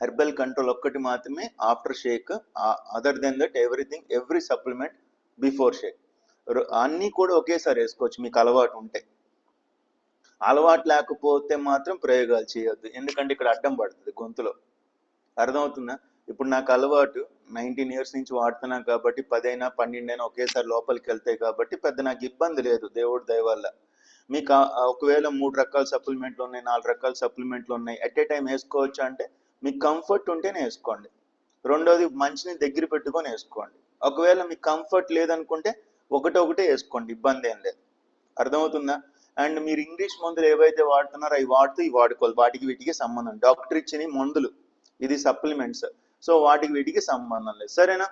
Herbal control ఒక్కటి మాత్రమే after shake. Other than that everything, every supplement before shake. అన్నీ కూడా ఒకేసారి వేసుకోవచ్చు మీకు అలవాటు ఉంటే. అలవాటు లేకపోతే మాత్రం ప్రయోగాలు చేయొద్దు, ఎందుకంటే ఇక్కడ అడ్డం పడుతుంది గొంతులో. అర్థమవుతుందా? ఇప్పుడు నాకు అలవాటు 19 years నుంచి వాడుతున్నాను కాబట్టి 10 అయినా 12 అయినా ఒకేసారి లోపలికి వెళ్తాయి కాబట్టి పెద్ద నాకు ఇబ్బంది లేదు దేవుడి దయ వల్ల. మీకు ఒకవేళ 3 రకాల సప్లిమెంట్లు ఉన్నాయి, 4 రకాల సప్లిమెంట్లు ఉన్నాయి, ఎట్ ఏ టైం వేసుకోవచ్చు అంటే మీకు కంఫర్ట్ ఉంటేనే వేసుకోండి. రెండోది మంచిని దగ్గర పెట్టుకొని వేసుకోండి. ఒకవేళ మీకు కంఫర్ట్ లేదనుకుంటే ఒకటే వేసుకోండి, ఇబ్బంది ఏం లేదు. అర్థమవుతుందా? అండ్ మీరు ఇంగ్లీష్ మందులు ఏవైతే వాడుతున్నారో అవి వాడుతూ ఇవి వాడుకోవాలి, వాటికి వీటికి సంబంధం. డాక్టర్ ఇచ్చిన మందులు, ఇది సప్లిమెంట్స్, సో వాటికి వీటికి సంబంధం లేదు. సరేనా?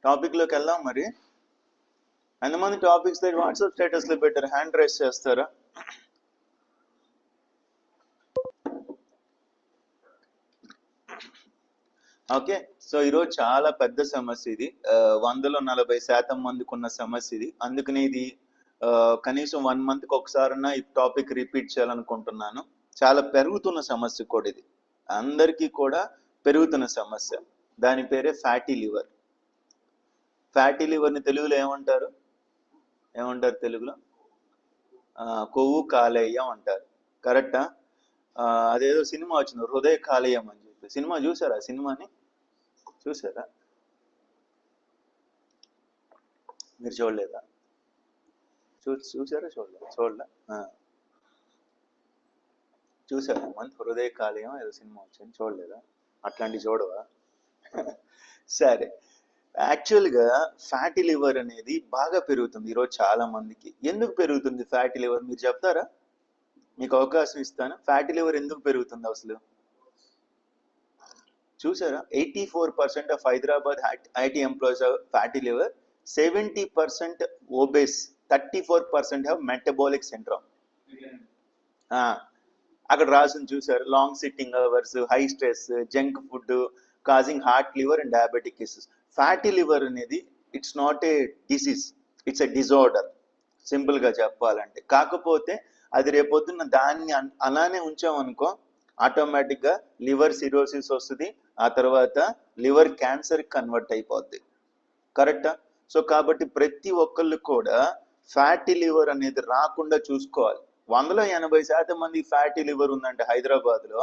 టాపిక్లోకి వెళ్దాం మరి. ఎంతమంది టాపిక్స్ దగ్గర వాట్సాప్ స్టేటస్లో పెట్టారు? హ్యాండ్ రైస్ చేస్తారా? ఓకే, సో ఈరోజు చాలా పెద్ద సమస్య ఇది. 100లో 40% మందికి ఉన్న సమస్య ఇది. అందుకని ఇది కనీసం 1 monthకి ఒకసారన్నా ఈ టాపిక్ రిపీట్ చేయాలనుకుంటున్నాను. చాలా పెరుగుతున్న సమస్య కూడా ఇది, అందరికీ కూడా పెరుగుతున్న సమస్య. దాని పేరే ఫ్యాటీ లివర్. ఫ్యాటీ లివర్ని తెలుగులో ఏమంటారు? తెలుగులో కొవ్వు కాలేయం అంటారు. కరెక్టా? అదేదో సినిమా వచ్చింది, హృదయ కాలేయం అని చెప్పి. సినిమా చూసారా? సినిమాని చూసారా? మీరు చూడలేదా? చూసారా? చూడలే. చూసారా? మంచి హృదయ కాలేయం ఏదో సినిమా వచ్చింది, చూడలేదా? అట్లాంటివి చూడవా? సరే, యాక్చువల్గా ఫ్యాటీ లివర్ అనేది బాగా పెరుగుతుంది ఈరోజు చాలా మందికి. ఎందుకు పెరుగుతుంది ఫ్యాటీ లివర్ మీరు చెప్తారా? మీకు అవకాశం ఇస్తాను. ఫ్యాటీ లివర్ ఎందుకు పెరుగుతుంది అసలు చూసారా? 84% of Hyderabad IT employees have fatty liver, 70% obese, 34% have metabolic syndrome. అక్కడ రాసింది చూసారు? Long sitting hours, high stress, junk food causing heart, liver and diabetic cases. Fatty liver అనేది it's not a disease, it's a disorder సింపుల్గా చెప్పాలంటే. కాకపోతే అది రేపొద్దున్న దాన్ని అలానే ఉంచామనుకో ఆటోమేటిక్గా లివర్ సిరోసిస్ వస్తుంది, ఆ తర్వాత లివర్ క్యాన్సర్ కన్వర్ట్ అయిపోద్ది. కరెక్టా? సో కాబట్టి ప్రతి ఒక్కళ్ళు కూడా ఫ్యాటీ లివర్ అనేది రాకుండా చూసుకోవాలి. 100లో 80% మంది ఫ్యాటీ లివర్ ఉందంటే హైదరాబాద్లో,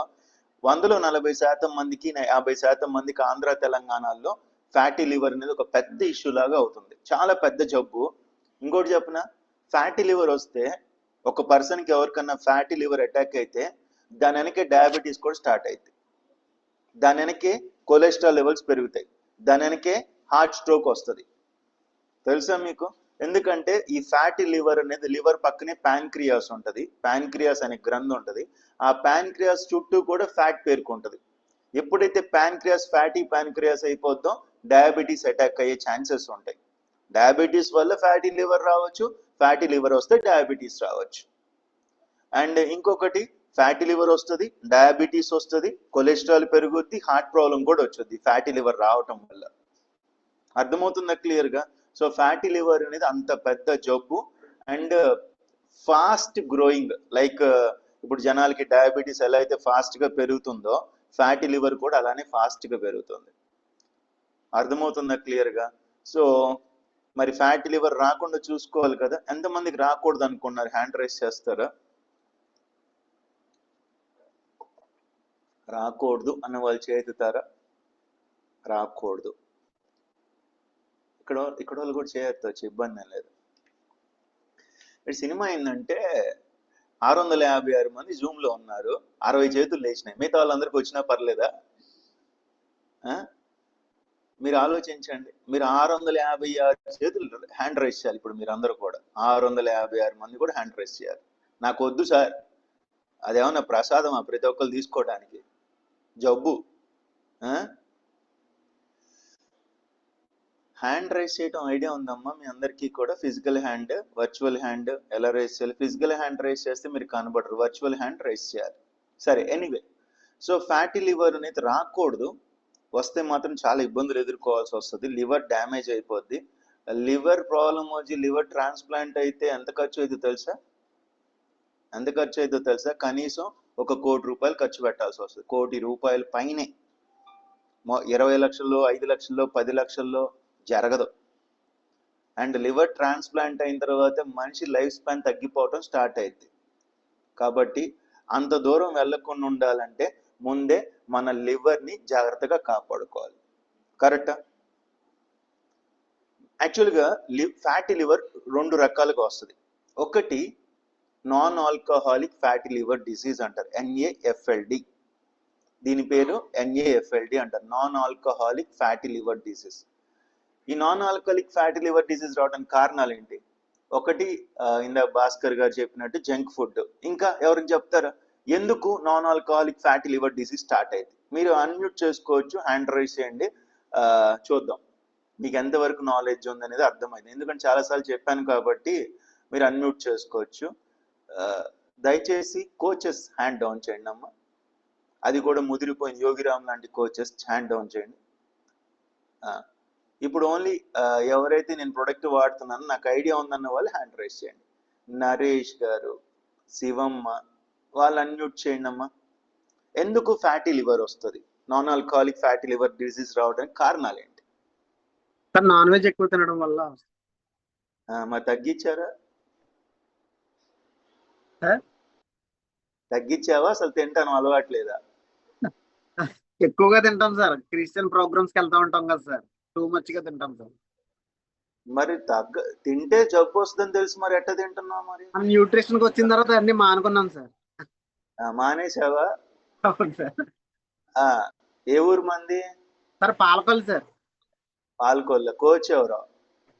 100లో 40% మందికి 50% మందికి ఆంధ్ర తెలంగాణలో ఫ్యాటీ లివర్ అనేది ఒక పెద్ద ఇష్యూ లాగా అవుతుంది, చాలా పెద్ద జబ్బు. ఇంకోటి చెప్పిన, ఫ్యాటీ లివర్ వస్తే ఒక పర్సన్కి ఎవరికన్నా ఫ్యాటీ లివర్ అటాక్ అయితే దాని వెనకే డయాబెటీస్ కూడా స్టార్ట్ అవుతుంది, దాని వెనకే కొలెస్ట్రాల్ లెవెల్స్ పెరుగుతాయి, దాని వెనకే హార్ట్ స్ట్రోక్ వస్తుంది. తెలుసా మీకు? ఎందుకంటే ఈ ఫ్యాటీ లివర్ అనేది లివర్ పక్కనే ప్యాన్క్రియాస్ ఉంటుంది, ప్యాన్క్రియాస్ అనే గ్రంథి ఉంటుంది. ఆ ప్యాన్క్రియాస్ చుట్టూ కూడా ఫ్యాట్ పేరుకుంటుంది. ఎప్పుడైతే ఫ్యాటీ ప్యాన్క్రియాస్ అయిపోద్దో డయాబెటీస్ అటాక్ అయ్యే ఛాన్సెస్ ఉంటాయి. డయాబెటీస్ వల్ల ఫ్యాటీ లివర్ రావచ్చు, ఫ్యాటీ లివర్ వస్తే డయాబెటీస్ రావచ్చు. అండ్ ఇంకొకటి, ఫ్యాటీ లివర్ వస్తుంది, డయాబెటీస్ వస్తుంది, కొలెస్ట్రాల్ పెరుగుద్ది, హార్ట్ ప్రాబ్లం కూడా వచ్చుద్ది ఫ్యాటీ లివర్ రావటం వల్ల. అర్థమవుతుందా క్లియర్గా? సో ఫ్యాటీ లివర్ అనేది అంత పెద్ద జబ్బు అండ్ ఫాస్ట్ గ్రోయింగ్. లైక్ ఇప్పుడు జనాలకి డయాబెటీస్ ఎలా అయితే ఫాస్ట్గా పెరుగుతుందో ఫ్యాటీ లివర్ కూడా అలానే ఫాస్ట్గా పెరుగుతుంది. అర్థమవుతుందా క్లియర్గా? సో మరి ఫ్యాటీ లివర్ రాకుండా చూసుకోవాలి కదా. ఎంతమందికి రాకూడదు అనుకున్నారు? హ్యాండ్ రైస్ చేస్తారా? రాకూడదు అన్న వాళ్ళు చేతుతారా? రాకూడదు ఇక్కడ వాళ్ళు కూడా చేయొచ్చు, ఇబ్బంది ఏం లేదు. సినిమా ఏంటంటే 656 మంది జూమ్లో ఉన్నారు, 60 చేతులు లేచినాయి, మిగతా వాళ్ళందరికీ వచ్చినా పర్లేదా? మీరు ఆలోచించండి, మీరు 656 చేతులు హ్యాండ్ రైస్ చేయాలి. ఇప్పుడు మీరు అందరూ కూడా 656 మంది కూడా హ్యాండ్ రైస్ చేయాలి. నాకు వద్దు సార్, అదేమన్నా ప్రసాదమా ప్రతి ఒక్కరు తీసుకోవడానికి? జబ్బు. హ్యాండ్ రైస్ చేయడం ఐడియా ఉందమ్మా మీ అందరికీ కూడా? ఫిజికల్ హ్యాండ్, వర్చువల్ హ్యాండ్ ఎలా రైస్ చేయాలి? ఫిజికల్ హ్యాండ్ రైస్ చేస్తే మీరు కనబడరు, వర్చువల్ హ్యాండ్ రైస్ చేయాలి. సరే, ఎనీవే, సో ఫ్యాటీ లివర్ అనేది రాకూడదు. వస్తే మాత్రం చాలా ఇబ్బందులు ఎదుర్కోవాల్సి వస్తుంది, లివర్ డ్యామేజ్ అయిపోద్ది. లివర్ ప్రాబ్లం వచ్చి లివర్ ట్రాన్స్ప్లాంట్ అయితే ఎంత ఖర్చు అవుతుందో తెలుసా? కనీసం 1 కోటి రూపాయలు ఖర్చు పెట్టాల్సి వస్తుంది. 1 కోటి రూపాయల పైనే. 20 లక్షల్లో 5 లక్షల్లో 10 లక్షల్లో జరగదు. అండ్ లివర్ ట్రాన్స్ప్లాంట్ అయిన తర్వాత మనిషి లైఫ్ స్పాన్ తగ్గిపోవటం స్టార్ట్ అయింది. కాబట్టి అంత దూరం వెళ్ళకుండా ఉండాలంటే ముందే మన లివర్ని జాగ్రత్తగా కాపాడుకోవాలి. కరెక్టా? యాక్చువల్గా ఫ్యాటీ లివర్ 2 రకాలుగా వస్తుంది. ఒకటి non alcoholic fatty liver disease అంటారు, NAFLD. దీని పేరు NAFLD అంటారు, non alcoholic fatty liver disease. ఈ non alcoholic fatty liver disease రావడానికి కారణాలు ఏంటి? ఒకటి ఇందా భాస్కర్ గారు చెప్పినట్టు జంక్ ఫుడ్. ఇంకా ఎవరికి చెప్తారా ఎందుకు non alcoholic fatty liver disease start అయింది? మీరు అన్మ్యూట్ చేసుకోవచ్చు, హ్యాండ్ రైజ్ చేయండి, చూద్దాం మీకు ఎంతవరకు నాలెడ్జ్ ఉందనేది అర్థమైంది. ఎందుకంటే చాలాసార్లు చెప్పాను కాబట్టి మీరు అన్మ్యూట్ చేసుకోవచ్చు. దయచేసి కోచెస్ హ్యాండ్ డౌన్ చేయండి అమ్మ, అది కూడా ముదిరిపోయిన యోగిరామ్ లాంటి కోచెస్ హ్యాండ్ డౌన్ చేయండి. ఇప్పుడు ఓన్లీ ఎవరైతే నేను ప్రొడక్ట్ వాడుతున్నానో నాకు ఐడియా ఉందన్న వాళ్ళు హ్యాండ్ రైజ్ చేయండి. నరేష్ గారు, శివమ్మ, వాళ్ళు అన్మ్యూట్ చేయండి అమ్మా. ఎందుకు ఫ్యాటీ లివర్ వస్తుంది? Non alcoholic fatty liver disease రావడానికి కారణాలు ఏంటి? నాన్ వెజ్ ఎక్కువ తినడం వల్ల. మరి తగ్గించారా? తగ్గించావా? అసలు తింటాను అలవాట్లేదా? ఎక్కువగా తింటాం సార్, క్రిస్టియన్ ప్రోగ్రామ్స్ కి వెళ్తా ఉంటాం కదా సార్, టూ మచ్ గా తింటాం సార్. మరి తింటే జబ్బు వస్తుందని తెలుసు, మరి ఎట్ట తింటున్నావు? మరి న్యూట్రిషన్ కి వచ్చిన తర్వాత అన్ని మానుకున్నాం సార్. మానేసావా? అవును సార్. ఏ ఊరు మంది? Sir Palakollu sir. Palakollu. Coach ఎవరో?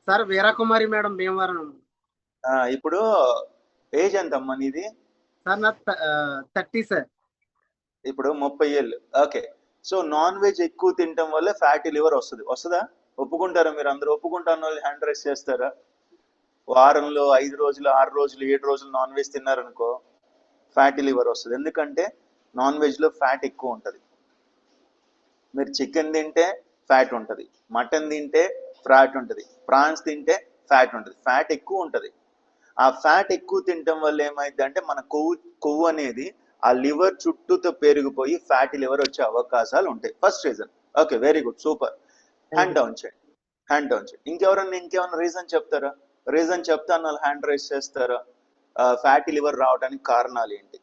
Sir Veerakumari madam, Bhimavaram. ఇప్పుడు ఏజ్ ఎంత అమ్మా నీది? సార్ నా 30 సార్. ఇప్పుడు 30 ఏళ్ళు. ఓకే. సో నాన్ వెజ్ ఎక్కువ తినటం వల్ల ఫ్యాటీ లివర్ వస్తుందా? ఒప్పుకుంటారా? మీరు అందరూ ఒప్పుకుంటారు వాళ్ళు హ్యాండ్ రైజ్ చేస్తారా? వారంలో 5 రోజులు 6 రోజులు 7 రోజులు నాన్ వెజ్ తిన్నారనుకో ఫ్యాటీ లివర్ వస్తుంది. ఎందుకంటే నాన్ వెజ్లో ఫ్యాట్ ఎక్కువ ఉంటుంది. మీరు చికెన్ తింటే ఫ్యాట్ ఉంటుంది, మటన్ తింటే ఫ్యాట్ ఉంటుంది, ప్రాన్స్ తింటే ఫ్యాట్ ఉంటుంది. ఫ్యాట్ ఎక్కువ ఉంటుంది. ఆ ఫ్యాట్ ఎక్కువ తినటం వల్ల ఏమైంది అంటే మన కొవ్వు అనేది ఆ లివర్ చుట్టూతో పెరిగిపోయి ఫ్యాటీ లివర్ వచ్చే అవకాశాలు ఉంటాయి. First reason. Okay, very good, super. Hand down చేయండి, హ్యాండ్ డౌన్ చేయండి. ఇంకేమైనా రీజన్ చెప్తారా? రీజన్ చెప్తాను వాళ్ళు హ్యాండ్ రైజ్ చేస్తారా? ఫ్యాటీ లివర్ రావడానికి కారణాలు ఏంటి?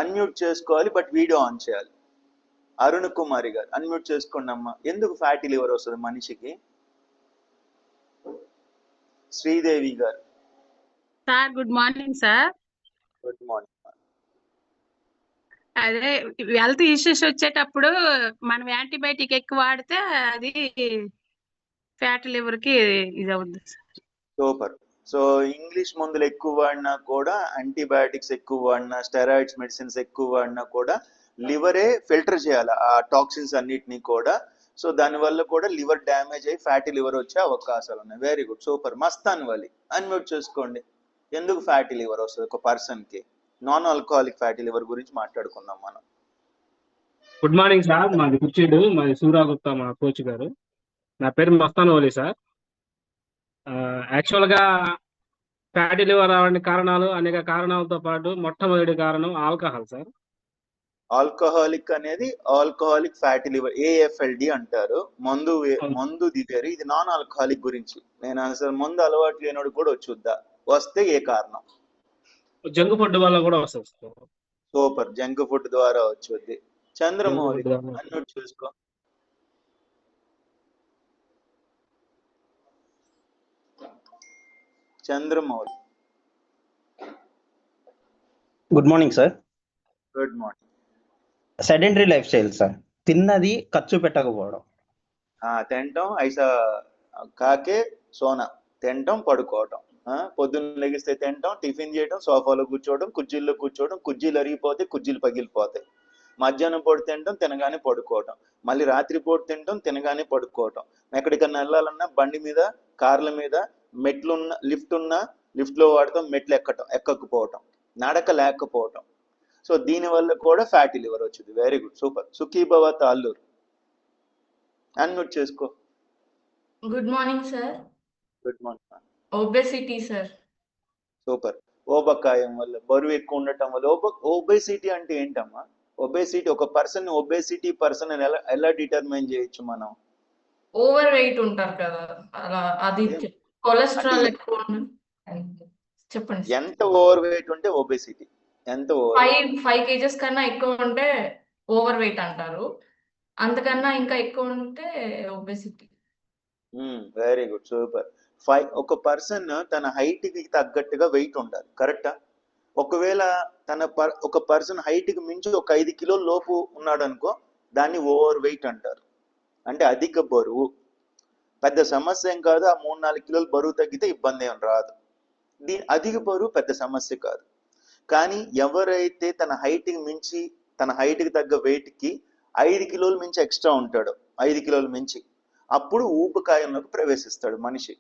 అన్మ్యూట్ చేసుకోవాలి, బట్ వీడియో ఆన్ చేయాలి. అరుణ్ కుమారి గారు అన్మ్యూట్ చేసుకోండి అమ్మా. ఎందుకు ఫ్యాటీ లివర్ వస్తుంది మనిషికి? శ్రీదేవి గారు. Sir good morning sir. Good morning. అదే హెల్త్ ఇష్యూస్ వచ్చేటప్పుడు మనం యాంటీబయాటిక్ ఎక్కువ వాడితే అది ఫ్యాట్ లివర్ కి ఇది అవుతుంది. సూపర్. సో ఇంగ్లీష్ మందులు ఎక్కువ వాడినా కూడా, యాంటీబయాటిక్స్ ఎక్కువ వాడినా, స్టెరాయిడ్స్ మెడిసిన్స్ ఎక్కువ వాడినా కూడా లివరే ఫిల్టర్ చేయాలి ఆ టాక్సిన్స్ అన్నిటినీ కూడా. సో దానివల్ల కూడా లివర్ డ్యామేజ్ అయ్యి ఫ్యాటీ లివర్ వచ్చే అవకాశాలు ఉన్నాయి. Very good, super. Mastan Vali unmute చేసుకోండి. ఎందుకు ఫ్యాటీ లివర్ వస్తుంది ఒక పర్సన్కి? నాన్ ఆల్కహాలిక్ ఫ్యాటీ లివర్ గురించి మాట్లాడుకుందాం మనం. గుడ్ మార్నింగ్ సార్, మాది కుర్చీడు, మాది సూరాగుప్తా మా కోచ్ గారు. నా పేరు మస్తాన్ వలి సార్. యాక్చువల్గా ఫ్యాటీ లివర్ రావడానికి కారణాలు అనేక కారణాలతో పాటు మొట్టమొదటి కారణం ఆల్కహాల్ సార్. ఆల్కహాలిక్ అనేది ఆల్కహాలిక్ ఫ్యాటీ లివర్, AFLD అంటారు. మందు దిగారు. ఇది నాన్ ఆల్కహాలిక్ గురించి నేను అసలు మందు అలవాటు లేనోడు కూడా వచ్చుద్దా? వస్తే ఏ కారణం? జంక్ ఫుడ్ వల్ల కూడా వస్తుంది. సూపర్, జంక్ ఫుడ్ ద్వారా వచ్చుద్ది. చంద్రమౌళి అన్మ్యూట్ చూసుకో. Chandramouli. Good morning sir. Good morning. Sedentary life style sir. తిన్నది ఖర్చు పెట్టకపోవడం. తినటం ఐసా కాకే సోనా, తినటం పడుకోవటం, పొద్దున్న లెగిస్తే తినటం, టిఫిన్ చేయడం, సోఫాలో కూర్చోవడం, కుర్చీల్లో కూర్చోవడం, కుర్చీలు అరిగిపోతే కుర్చీలు పగిలిపోతాయి. మధ్యాహ్నం పూట తినటం, తినగానే పడుకోవటం, మళ్ళీ రాత్రి పూట తినటం, తినగానే పడుకోవటం. ఎక్కడికన్నా వెళ్ళాలన్నా బండి మీద, కార్ల మీద, మెట్లున్న లిఫ్ట్లో వాడటం, మెట్లు ఎక్కకపోవటం, నడక లేకపోవటం. సో దీనివల్ల కూడా ఫ్యాటీ లివర్ వచ్చింది. Very good, super. Sukhibhava Talluru unmute చేసుకో. Good morning sir. Good morning. Obesity sir. Super. ఊబకాయం వల్ల, బరువు ఎక్కువ ఉండటం వల్ల. ఒబేసిటీ అంటే ఏంటమ్మా? ఒబేసిటీ, ఒక పర్సన్ ఒబేసిటీ పర్సన్ ఎలా డిటర్మైన్ చేయొచ్చు మనం? ఓవర్ వెయిట్ ఉంటారు కదా, అలా అది ఏం- కొలెస్ట్రాల్ అంటే ఎక్కువ చెప్పండి. ఎంత ఓవర్ వెయిట్ ఉంటే ఒబేసిటీ? ఎంత ఓవర్? 5 kgs కన్నా ఎక్కువ ఉంటే ఓవర్ వెయిట్ అంటారు, అంతకన్నా ఇంకా ఎక్కువ ఉంటే ఒబెసిటీ. Very good, super. ఒక పర్సన్ తన హైట్ కి తగ్గట్టుగా వెయిట్ ఉండాలి, కరెక్టా? ఒకవేళ ఒక పర్సన్ హైట్ కి మించి ఒక 5 కిలోల లోపు ఉన్నాడు అనుకో, దాన్ని ఓవర్ వెయిట్ అంటారు. అంటే అధిక బరువు. పెద్ద సమస్య ఏం కాదు, ఆ 3-4 కిలోలు బరువు తగ్గితే ఇబ్బంది ఏం రాదు. అధిక బరువు పెద్ద సమస్య కాదు. కానీ ఎవరైతే తన హైట్కి మించి, తన హైట్కి తగ్గ వెయిట్కి 5 కిలోలు మించి ఎక్స్ట్రా ఉంటాడో, 5 కిలోలు మించి, అప్పుడు ఊబకాయంలోకి ప్రవేశిస్తాడు మనిషి.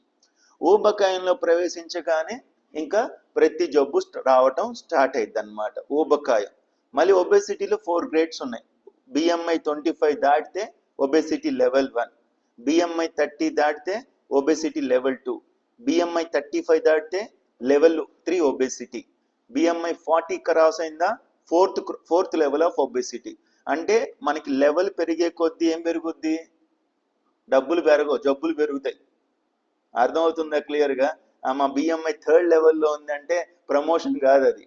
ఊబకాయంలో ప్రవేశించగానే ఇంకా ప్రతి జబ్బు రావటం స్టార్ట్ అయింది అనమాట, ఊబకాయం. మళ్ళీ ఒబెసిటీలో 4 గ్రేడ్స్ ఉన్నాయి. BMI 25 దాటితే ఒబెసిటీ లెవెల్ 1, BMI 30 దాటితే ఒబెసిటీ లెవెల్ 2, BMI 35 దాటితే లెవెల్ 3 ఒబెసిటీ, BMI 40 క్రాస్ అయిందా ఫోర్త్ లెవెల్ ఆఫ్ ఒబెసిటీ. అంటే మనకి లెవెల్ పెరిగే కొద్దీ ఏం పెరుగుద్ది? డబ్బులు పెరగవు, జబ్బులు పెరుగుతాయి. అర్థమవుతుందా క్లియర్గా? మా BMI 3rd లెవెల్లో ఉందంటే ప్రమోషన్ కాదు, అది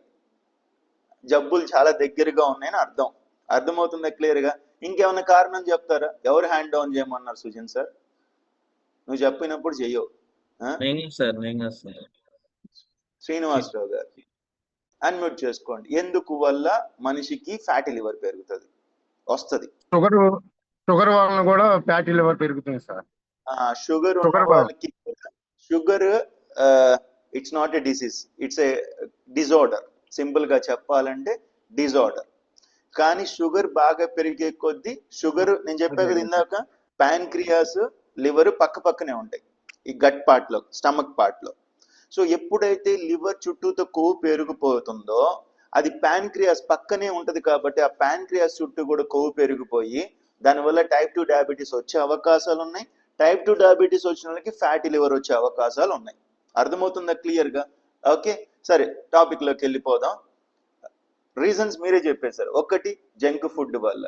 జబ్బులు చాలా దగ్గరగా ఉన్నాయని అర్థం. అర్థమవుతుందా క్లియర్గా? ఇంకేమైనా కారణం చెప్తారా? ఎవరు హ్యాండ్ డౌన్ చేయమన్నారు సుజన్ సార్? నువ్వు చెప్పినప్పుడు చెయ్యవు. శ్రీనివాసరావు గారు అన్మ్యూట్ చేసుకోండి. ఎందుకు వల్ల మనిషికి ఫ్యాటీ లివర్ పెరుగుతుంది, వస్తుంది? షుగర్ వలన కూడా ఫ్యాటీ లివర్ పెరుగుతుంది సార్. షుగర్ ఉన్న వాళ్ళకి, sugar it's not a disease, it's a disorder. Simple గా చెప్పాలంటే డిజార్డర్. కానీ షుగర్ బాగా పెరిగే కొద్దీ, షుగర్ నేను చెప్పా కదా ఇందాక, ప్యాన్క్రియాస్, లివర్ పక్క పక్కనే ఉంటాయి ఈ గట్ పార్ట్ లో, స్టమక్ పార్ట్ లో. సో ఎప్పుడైతే లివర్ చుట్టూతో కొవ్వు పెరిగిపోతుందో, అది ప్యాన్క్రియాస్ పక్కనే ఉంటది కాబట్టి ఆ ప్యాన్క్రియాస్ చుట్టూ కూడా కొవ్వు పెరిగిపోయి దానివల్ల టైప్ 2 డయాబెటీస్ వచ్చే అవకాశాలు ఉన్నాయి. టైప్ 2 డయాబెటీస్ వచ్చిన వాళ్ళకి ఫ్యాటీ లివర్ వచ్చే అవకాశాలు ఉన్నాయి. అర్థమవుతుందా క్లియర్గా? ఓకే, సరే టాపిక్ లోకి వెళ్ళిపోదాం. రీజన్స్ మీరే చెప్పేశారు. ఒకటి జంక్ ఫుడ్ వల్ల.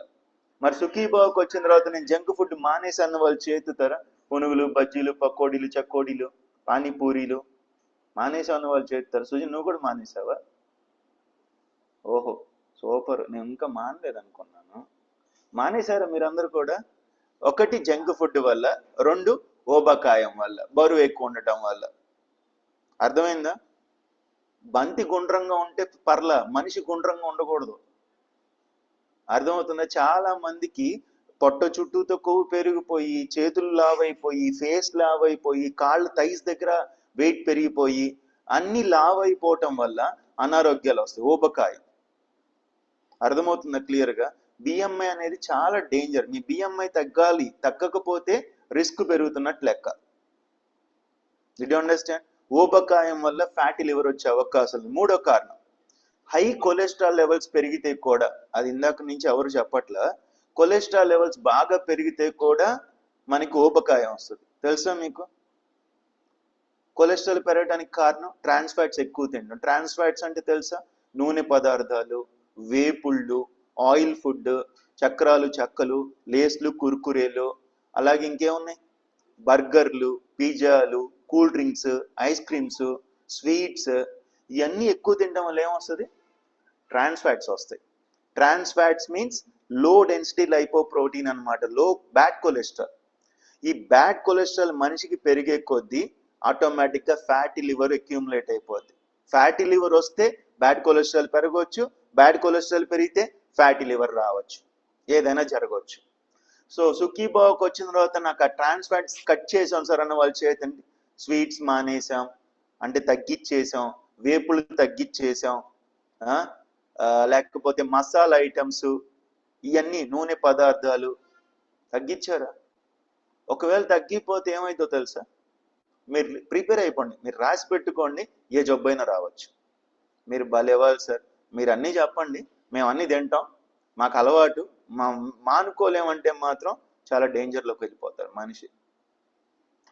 మరి సుఖీబాబుకి వచ్చిన తర్వాత నేను జంక్ ఫుడ్ మానేసాను వాళ్ళు చేతుతారా? పునుగులు, బజ్జీలు, పకోడీలు, చక్కోడీలు, పానీపూరీలు మానేసాను వాళ్ళు చేతుతారు. సుజన్ నువ్వు కూడా మానేసావా? ఓహో సూపర్, నేను ఇంకా మానలేదు అనుకున్నాను. మానేశారా మీరందరూ కూడా? ఒకటి జంక్ ఫుడ్ వల్ల, 2 ఊబకాయం వల్ల, బరువు ఎక్కువ ఉండటం వల్ల. అర్థమైందా? బంతి గుండ్రంగా ఉంటే పర్లా, మనిషి గుండ్రంగా ఉండకూడదు. అర్థమవుతుందా? చాలా మందికి పొట్ట చుట్టూతో కొవ్వు పెరిగిపోయి, చేతులు లావైపోయి, ఫేస్ లావైపోయి, కాళ్ళు థైస్ దగ్గర వెయిట్ పెరిగిపోయి, అన్ని లావైపోవటం వల్ల అనారోగ్యాలు వస్తాయి, ఊబకాయం. అర్థమవుతుందా క్లియర్గా? BMI అనేది చాలా డేంజర్. మీ BMI తగ్గాలి, తగ్గకపోతే రిస్క్ పెరుగుతున్నట్టు లెక్క. Do you understand? ఊబకాయం వల్ల ఫ్యాటీ లివర్ వచ్చే అవకాశాలు. 3వ కారణం, హై కొలెస్ట్రాల్ లెవెల్స్ పెరిగితే కూడా, అది ఇందాక నుంచి ఎవరు చెప్పట్లా, కొలెస్ట్రాల్ లెవెల్స్ బాగా పెరిగితే కూడా మనకి ఊబకాయం వస్తుంది. తెలుసా మీకు? కొలెస్ట్రాల్ పెరగడానికి కారణం ట్రాన్స్ ఫ్యాట్స్ ఎక్కువ తినడం. ట్రాన్స్ ఫ్యాట్స్ అంటే తెలుసా? నూనె పదార్థాలు, వేపుళ్ళు, ఆయిల్ ఫుడ్, చక్రాలు, చెక్కలు, లేస్లు, కుర్కురేలు, అలాగే ఇంకేమున్నాయి, బర్గర్లు, పిజ్జాలు, cool drinks, ice creams, sweets, ఇవన్నీ ఎక్కువ తినడం వల్ల ఏమొస్తుంది? ట్రాన్స్ ఫ్యాట్స్ వస్తాయి. Trans fats means low density lipoprotein అనమాట, లో బ్యాడ్ కొలెస్ట్రాల్. ఈ బ్యాడ్ కొలెస్ట్రాల్ మనిషికి పెరిగే కొద్దీ ఆటోమేటిక్గా ఫ్యాటీ లివర్ అక్యూములేట్ అయిపోద్ది. ఫ్యాటీ లివర్ వస్తే బ్యాడ్ కొలెస్ట్రాల్ పెరగవచ్చు, బ్యాడ్ కొలెస్ట్రాల్ పెరిగితే ఫ్యాటీ లివర్ రావచ్చు, ఏదైనా జరగవచ్చు. సో సుఖీబాబుకి వచ్చిన తర్వాత నాకు ఆ ట్రాన్స్ ఫ్యాట్స్ కట్ చేసాం సార్ అన్న వాళ్ళు చేతండి. స్వీట్స్ మానేసాం అంటే తగ్గించేసాం, వేపులు తగ్గించేసాం, లేకపోతే మసాలా ఐటమ్స్, ఇవన్నీ నూనె పదార్థాలు తగ్గించారా? ఒకవేళ తగ్గిపోతే ఏమైందో తెలుసా? మీరు ప్రిపేర్ అయిపోండి, మీరు రాసి పెట్టుకోండి, ఏ జబ్బైనా రావచ్చు. మీరు భలేవాళ్ళు సార్, మీరు అన్నీ చెప్పండి, మేము అన్నీ తింటాం, మాకు అలవాటు, మానుకోలేమంటే మాత్రం చాలా డేంజర్లోకి వెళ్ళిపోతారు మనిషి.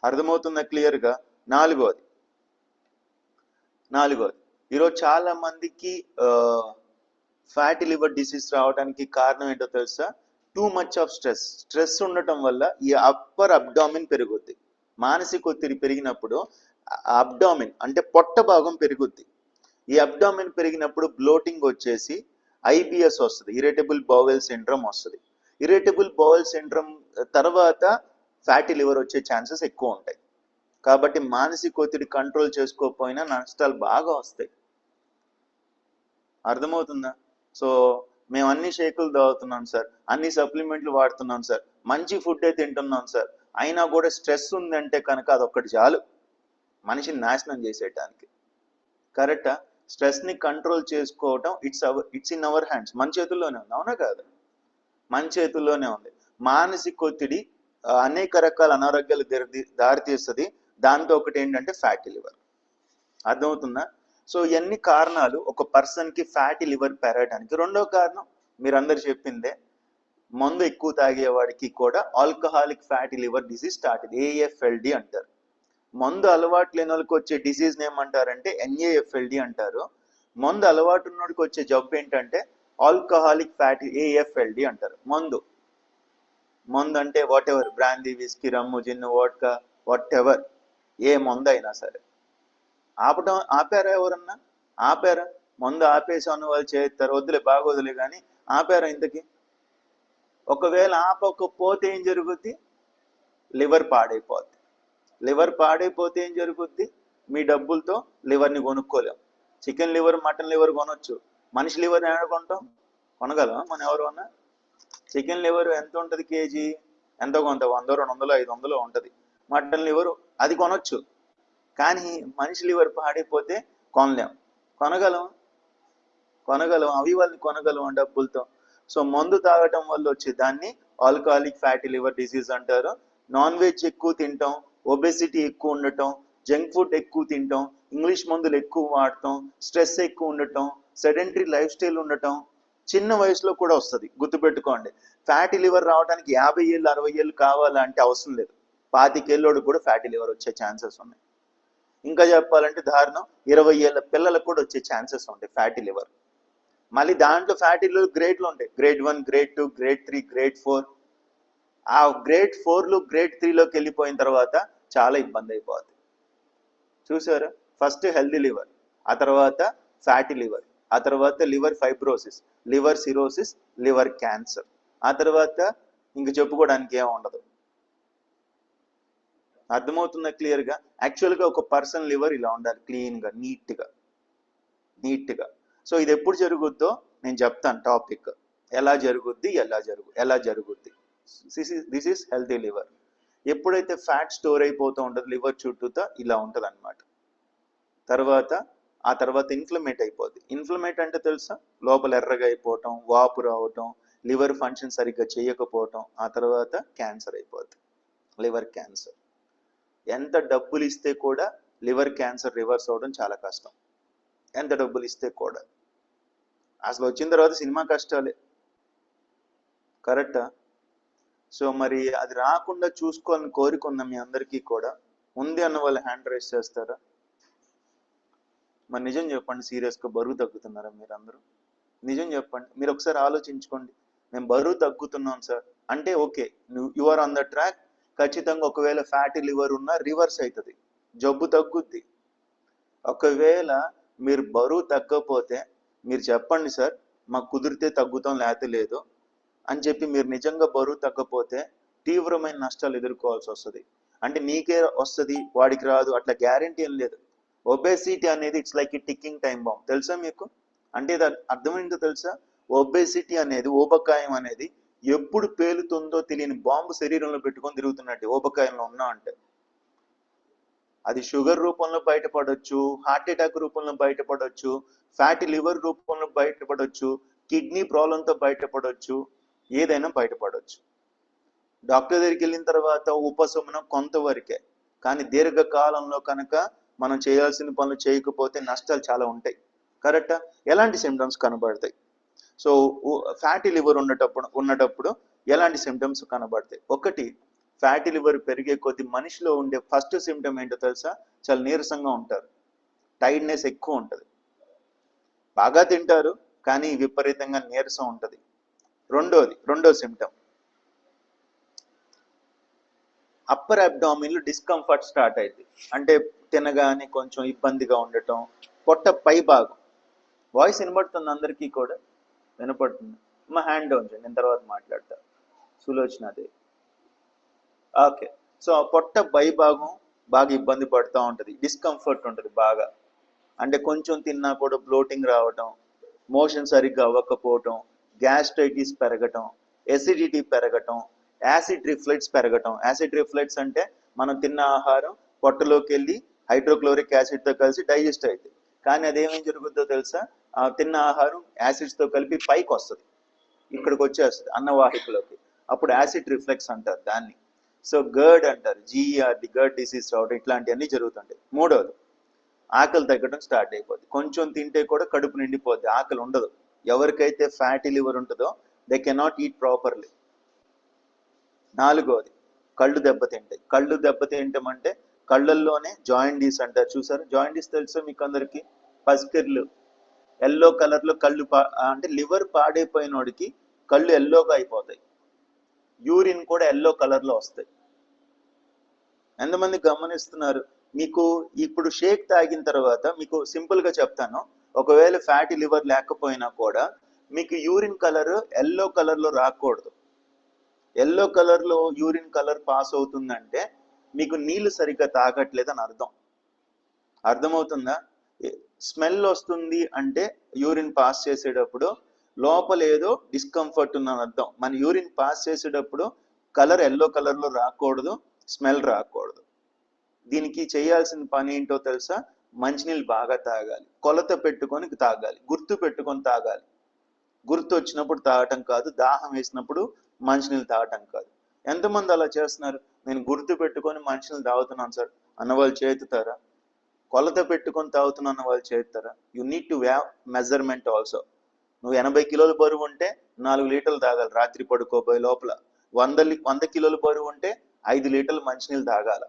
అర్థమవుతుందా క్లియర్గా? నాలుగోది ఈరోజు చాలా మందికి ఫ్యాటీ లివర్ డిసీజ్ రావడానికి కారణం ఏంటో తెలుసా? టూ మచ్ ఆఫ్ స్ట్రెస్ ఉండటం వల్ల ఈ అప్పర్ అబ్డామిన్ పెరుగుద్ది. మానసిక ఒత్తిడి పెరిగినప్పుడు అబ్డామిన్ అంటే పొట్ట భాగం పెరుగుద్ది. ఈ అబ్డామిన్ పెరిగినప్పుడు బ్లోటింగ్ వచ్చేసి IBS వస్తుంది, ఇరిటబుల్ బౌవెల్ సిండ్రోమ్ వస్తుంది. ఇరిటబుల్ బౌవెల్ సిండ్రోమ్ తర్వాత ఫ్యాటీ లివర్ వచ్చే ఛాన్సెస్ ఎక్కువ ఉంటాయి. కాబట్టి మానసిక ఒత్తిడి కంట్రోల్ చేసుకోకపోయినా నష్టాలు బాగా వస్తాయి. అర్థమవుతుందా? సో మేము అన్ని షేకులు తాగుతున్నాం సార్, అన్ని సప్లిమెంట్లు వాడుతున్నాం సార్, మంచి ఫుడ్ తింటున్నాం సార్, అయినా కూడా స్ట్రెస్ ఉందంటే కనుక అదొక్కటి చాలు మనిషిని నాశనం చేసేయటానికి. కరెక్టా? స్ట్రెస్ని కంట్రోల్ చేసుకోవటం ఇట్స్ ఇన్ అవర్ హ్యాండ్స్. మన చేతుల్లోనే ఉంది, అవునా కాదు? మన చేతుల్లోనే ఉంది. మానసిక ఒత్తిడి అనేక రకాల అనారోగ్యాలు దారితీస్తుంది. దాంతో ఒకటి ఏంటంటే ఫ్యాటీ లివర్. అర్థమవుతుందా? సో ఇవన్నీ కారణాలు ఒక పర్సన్కి ఫ్యాటీ లివర్ పెరగడానికి. రెండో కారణం మీరందరు చెప్పిందే, మందు ఎక్కువ తాగేవాడికి కూడా alcoholic fatty liver disease start అయింది. AFLD అంటారు. మందు అలవాటు లేని వాళ్ళకి వచ్చే డిసీజ్ ఏమంటారంటే NAFLD అంటారు. మందు అలవాటు ఉన్నోడికి వచ్చే జబ్బు ఏంటంటే ఆల్కహాలిక్ ఫ్యాటీ AFLD అంటారు. మందు అంటే whatever, brandy, whisky, rum, gin, vodka, whatever, ఏ మందు అయినా సరే. ఆపారా? ఎవరన్నా ఆపారా? మందు ఆపేసాను వాళ్ళు చేస్తారు, వద్దులే బాగోదులే కానీ ఆపారా ఇంతకి? ఒకవేళ ఆపకపోతే ఏం జరుగుద్ది? లివర్ పాడైపోద్ది. లివర్ పాడైపోతే ఏం జరుగుద్ది? మీ డబ్బులతో లివర్ని కొనుక్కోలేం. చికెన్ లివర్, మటన్ లివర్ కొనొచ్చు, మనిషి లివర్ ఏడుకుంటాం? కొనగలం మనం ఎవరన్నా? చికెన్ లివర్ ఎంత ఉంటుంది కేజీ? ఎంతో కొంత 100, 200, 500 ఉంటుంది. మటన్ లివర్ అది కొనొచ్చు, కానీ మనిషి లివర్ పాడైపోతే కొనలేం. కొనగలం? అవి వాళ్ళని కొనగలం డబ్బులతో. సో మందు తాగటం వల్ల వచ్చే దాన్ని ఆల్కహాలిక్ ఫ్యాటీ లివర్ డిసీజ్ అంటారు. నాన్ వెజ్ ఎక్కువ తింటాం, ఒబెసిటీ ఎక్కువ ఉండటం, జంక్ ఫుడ్ ఎక్కువ తింటాం, ఇంగ్లీష్ మందులు ఎక్కువ వాడటం, స్ట్రెస్ ఎక్కువ ఉండటం, సెడెంటరీ లైఫ్ స్టైల్ ఉండటం చిన్న వయసులో కూడా వస్తుంది. గుర్తుపెట్టుకోండి, ఫ్యాటీ లివర్ రావడానికి 50 ఏళ్ళు 60 ఏళ్ళు కావాలంటే అవసరం లేదు. 25 ఏళ్ళోడు కూడా ఫ్యాటీ లివర్ వచ్చే ఛాన్సెస్ ఉన్నాయి. ఇంకా చెప్పాలంటే దారుణం 20 ఏళ్ళ పిల్లలకు కూడా వచ్చే ఛాన్సెస్ ఉంటాయి ఫ్యాటీ లివర్. మళ్ళీ దాంట్లో ఫ్యాటీ లివర్ గ్రేడ్లు ఉంటాయి, గ్రేడ్ 1, గ్రేడ్ 2, గ్రేడ్ 3, గ్రేడ్ 4. ఆ గ్రేడ్ 4లు గ్రేడ్ 3లోకి వెళ్ళిపోయిన తర్వాత చాలా ఇబ్బంది అయిపోతుంది. చూసారా? ఫస్ట్ హెల్దీ లివర్, ఆ తర్వాత ఫ్యాటీ లివర్, ఆ తర్వాత liver fibrosis, liver cirrhosis, liver cancer, ఆ తర్వాత ఇంక చెప్పుకోవడానికి ఏం ఉండదు. అర్థమవుతుందా క్లియర్గా? యాక్చువల్గా ఒక పర్సన్ లివర్ ఇలా ఉండాలి, క్లీన్గా, నీట్గా. సో ఇది ఎప్పుడు జరుగుద్దో నేను చెప్తాను టాపిక్, ఎలా జరుగుద్ది. This is healthy liver. ఎప్పుడైతే ఫ్యాట్ స్టోర్ అయిపోతూ ఉంటుంది లివర్ చుట్టూతో ఇలా ఉంటుంది అనమాట. ఆ తర్వాత ఇన్ఫ్లమేట్ అయిపోద్ది. ఇన్ఫ్లమేట్ అంటే తెలుసా? లోపల ఎర్రగా అయిపోవటం, వాపు రావటం, లివర్ ఫంక్షన్ సరిగ్గా చేయకపోవటం, ఆ తర్వాత క్యాన్సర్ అయిపోద్ది, లివర్ క్యాన్సర్. ఎంత డబ్బులు ఇస్తే కూడా లివర్ క్యాన్సర్ రివర్స్ అవడం చాలా కష్టం. ఎంత డబ్బులు ఇస్తే కూడా. అసలు వచ్చిన తర్వాత సినిమా కష్టాలే. కరెక్టా? సో మరి అది రాకుండా చూసుకోవాలని కోరుకున్న మీ అందరికీ కూడా ఉంది అన్న వాళ్ళు హ్యాండ్ రైస్ చేస్తారా? మరి నిజం చెప్పండి, సీరియస్గా బరువు తగ్గుతున్నారా మీరందరూ? నిజం చెప్పండి. మీరు ఒకసారి ఆలోచించుకోండి, మేము బరువు తగ్గుతున్నాం సార్ అంటే okay, you are on the track. ఖచ్చితంగా ఒకవేళ ఫ్యాటీ లివర్ ఉన్నా రివర్స్ అవుతుంది, జబ్బు తగ్గుద్ది. ఒకవేళ మీరు బరువు తగ్గకపోతే మీరు చెప్పండి సార్, మాకు కుదిరితే తగ్గుతాం లేకపోతే లేదు అని చెప్పి మీరు నిజంగా బరువు తగ్గకపోతే తీవ్రమైన నష్టాలు ఎదుర్కోవాల్సి వస్తుంది. అంటే నీకే వస్తుంది వాడికి రాదు అట్లా గ్యారంటీ ఏం లేదు. ఒబేసిటీ అనేది it's like A ticking time bomb. తెలుసా మీకు? అంటే ఇది అర్థమైందో తెలుసా? ఒబేసిటీ అనేది, ఊబకాయం అనేది ఎప్పుడు పేలుతుందో తెలియని బాంబు శరీరంలో పెట్టుకొని తిరుగుతున్నట్టు ఊబకాయంలో ఉన్నా అంటే. అది షుగర్ రూపంలో బయటపడవచ్చు, హార్ట్ అటాక్ రూపంలో బయటపడవచ్చు, ఫ్యాటీ లివర్ రూపంలో బయటపడవచ్చు, కిడ్నీ ప్రాబ్లంతో బయటపడవచ్చు, ఏదైనా బయటపడవచ్చు. డాక్టర్ దగ్గరికి వెళ్ళిన తర్వాత ఉపశమనం కొంతవరకే, కానీ దీర్ఘకాలంలో కనుక మనం చేయాల్సిన పనులు చేయకపోతే నష్టాలు చాలా ఉంటాయి. కరెక్టా? ఎలాంటి సిమ్టమ్స్ కనబడతాయి? సో ఫ్యాటీ లివర్ ఉన్నటప్పుడు ఎలాంటి సిమ్టమ్స్ కనబడతాయి? ఒకటి, ఫ్యాటీ లివర్ పెరిగే కొద్ది మనిషిలో ఉండే ఫస్ట్ సిమ్టమ్ ఏంటో తెలుసా? చాలా నీరసంగా ఉంటారు, టైర్డ్నెస్ ఎక్కువ ఉంటుంది. బాగా తింటారు కానీ విపరీతంగా నీరసం ఉంటుంది. రెండో సిమ్టమ్ అప్పర్ అబ్డామిన్ లో డిస్కంఫర్ట్ స్టార్ట్ అయింది. అంటే తినగానే కొంచెం ఇబ్బందిగా ఉండటం, పొట్ట పై భాగం. వాయిస్ వినపడుతుంది అందరికీ కూడా? వినపడుతుంది. మా హ్యాండ్ డౌన్ చేయండి, నేను తర్వాత మాట్లాడతా. సులోచనాదేవి. ఓకే. సో ఆ పొట్ట పై భాగం బాగా ఇబ్బంది పడుతూ ఉంటుంది, డిస్కంఫర్ట్ ఉంటుంది బాగా. అంటే కొంచెం తిన్నా కూడా బ్లోటింగ్ రావటం, మోషన్ సరిగ్గా అవ్వకపోవటం, గ్యాస్ట్రైటిస్ పెరగటం, ఎసిడిటీ పెరగటం, యాసిడ్ రిఫ్లెక్స్ పెరగటం. యాసిడ్ రిఫ్లెక్స్ అంటే మనం తిన్న ఆహారం పొట్టలోకి వెళ్ళి హైడ్రోక్లోరిక్ యాసిడ్తో కలిసి డైజెస్ట్ అవుతుంది. కానీ అదేమేం జరుగుతుందో తెలుసా? ఆ తిన్న ఆహారం యాసిడ్స్తో కలిపి పైకి వస్తుంది, ఇక్కడికి వచ్చేస్తుంది అన్నవాహికలోకి. అప్పుడు యాసిడ్ రిఫ్లెక్స్ అంటారు దాన్ని. సో గర్డ్ అంటారు, GERD, గర్డ్ డిసీజ్ రావడం, ఇట్లాంటివన్నీ జరుగుతుంటాయి. మూడవది ఆకలి తగ్గడం స్టార్ట్ అయిపోద్ది. కొంచెం తింటే కూడా కడుపు నిండిపోద్ది, ఆకలి ఉండదు. ఎవరికైతే ఫ్యాటీ లివర్ ఉంటుందో దే కెనాట్ ఈట్ ప్రాపర్లీ. నాలుగవది కళ్ళు దెబ్బతింటాయి. కళ్ళు దెబ్బతింటాం అంటే కళ్ళల్లోనే జాయిండీస్ అంటారు, చూసారు? జాయిండీస్ తెలుసా మీకు అందరికి? పసికిర్లు, ఎల్లో కలర్లో కళ్ళు అంటే లివర్ పాడైపోయినోడికి కళ్ళు ఎల్లోగా అయిపోతాయి, యూరిన్ కూడా ఎల్లో కలర్లో వస్తాయి. ఎంతమంది గమనిస్తున్నారు? మీకు ఇప్పుడు షేక్ తాగిన తర్వాత మీకు సింపుల్గా చెప్తాను, ఒకవేళ ఫ్యాటీ లివర్ లేకపోయినా కూడా మీకు యూరిన్ కలర్ ఎల్లో కలర్లో రాకూడదు. ఎల్లో కలర్లో యూరిన్ కలర్ పాస్ అవుతుందంటే మీకు నీళ్లు సరిగ్గా తాగట్లేదని అర్థం. అర్థమవుతుందా? స్మెల్ వస్తుంది అంటే యూరిన్ పాస్ చేసేటప్పుడు లోపల ఏదో డిస్కంఫర్ట్ ఉందని అర్థం. మన యూరిన్ పాస్ చేసేటప్పుడు కలర్ ఎల్లో కలర్లో రాకూడదు, స్మెల్ రాకూడదు. దీనికి చేయాల్సిన పని ఏంటో తెలుసా? మంచినీళ్ళు బాగా తాగాలి, కొలత పెట్టుకొని తాగాలి, గుర్తు పెట్టుకొని తాగాలి. గుర్తు వచ్చినప్పుడు తాగటం కాదు, దాహం వేసినప్పుడు మంచినీళ్ళు తాగటం కాదు. ఎంతమంది అలా చేస్తున్నారు? నేను గుర్తు పెట్టుకొని మంచినీళ్ళు తాగుతున్నాను సార్ అన్నవాళ్ళు చేతుతారా? కొలత పెట్టుకొని తాగుతున్నా అన్న వాళ్ళు చేతుతారా? You need to have measurement also. నువ్వు 80 కిలోల బరువు ఉంటే 4 లీటర్లు తాగాలి రాత్రి పడుకోబోయే లోపల. 100 కిలోల బరువు ఉంటే 5 లీటర్లు మంచినీళ్ళు తాగాల.